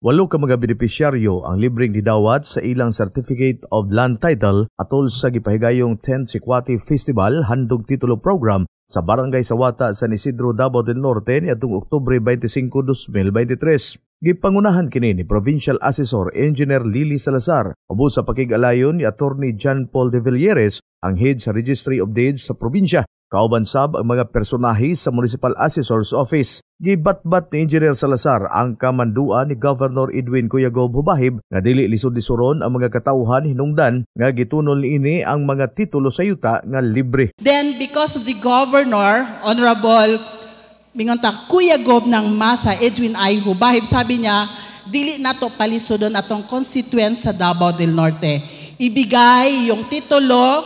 Walo ka mga benepisyaryo ang libreng didawat sa ilang Certificate of Land Title atol sa gipahigayong 10th Sikwati Festival Handog Titulo Program sa Barangay Sawata, San Isidro, Davao del Norte niadtong Oktubre 25, 2023. Gipangunahan kini ni Provincial Assessor Engineer Lily Salazar ubos sa pakig-alayon ni Attorney John Paul de Villeres, ang head sa Registry of Deeds sa probinsya. Kauban sab ang mga personahe sa Municipal Assessor's Office. Gibatbat ni Engineer Salazar ang kamanduan ni Governor Edwin Cuyagob Hubahib nga dili lisod-lisuron ang mga katauhan hinungdan nga gitunol niini ang mga titulo sa yuta nga libre. Then because of the Governor, Honorable Mingonta Cuyagob ng Masa Edwin I. Hubahib, sabi niya, dili nato palisodon atong constituents sa Davao del Norte. Ibigay yung titulo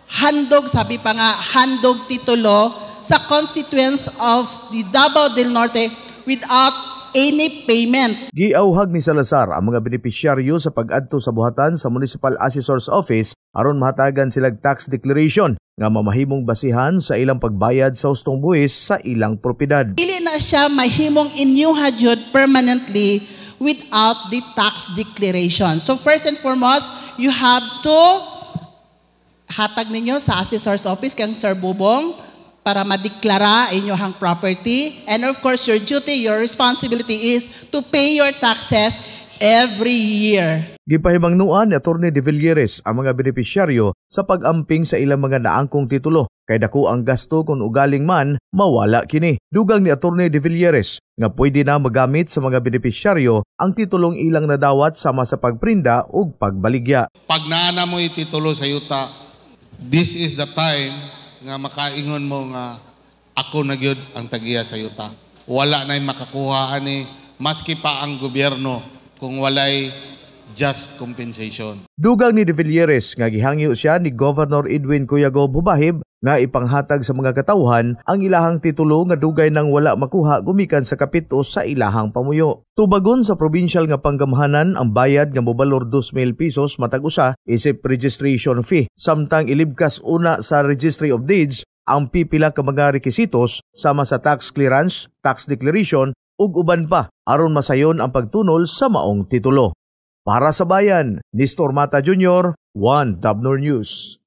handog, sabi pa nga, handog titulo sa constituents of the Davao del Norte without any payment. Giauhag ni Salazar ang mga benepisyaryo sa pag-adto sa buhatan sa Municipal Assessor's Office aron mahatagan silang tax declaration nga mamahimong basihan sa ilang pagbayad sa hustong buwis sa ilang propiedad. Dili na siya mahimong inyuhadyod permanently without the tax declaration. So first and foremost, you have to hatag ninyo sa Assessor's Office kang Sir Bubong para madeklara inyong property. And of course, your duty, your responsibility is to pay your taxes every year. Gipahimangnuan ni Attorney de Villeres ang mga benepisyaryo sa pag-amping sa ilang mga naangkong titulo. Kay dako ang gasto kung ugaling man, mawala kini. Dugang ni Attorney de Villeres nga pwede na magamit sa mga benepisyaryo ang titulong ilang nadawat sama sa pagprinda ug pagbaligya. Pag naana mo ititulo sa yuta, this is the time nga makaingon mo nga ako na gyud ang tagiya sa yuta. Wala na'y makakuha ani maski pa ang gobyerno kung walay just compensation. Dugang ni de Villeres nga gihangyo siya ni Governor Edwin Cuyagob Hubahib nga ipanghatag sa mga katawhan ang ilahang titulo nga dugay nang wala makuha gumikan sa kapito sa ilahang pamuyo. Tubagon sa provincial nga panggamhanan ang bayad nga mobalor 2,000 pesos matag usa isip registration fee, samtang ilibkas una sa Registry of Deeds ang pipila ka mga rekisitos sama sa tax clearance, tax declaration ug uban pa aron masayon ang pagtunol sa maong titulo. Para sa bayan, Nestor Mata Jr., 1 Dabnor News.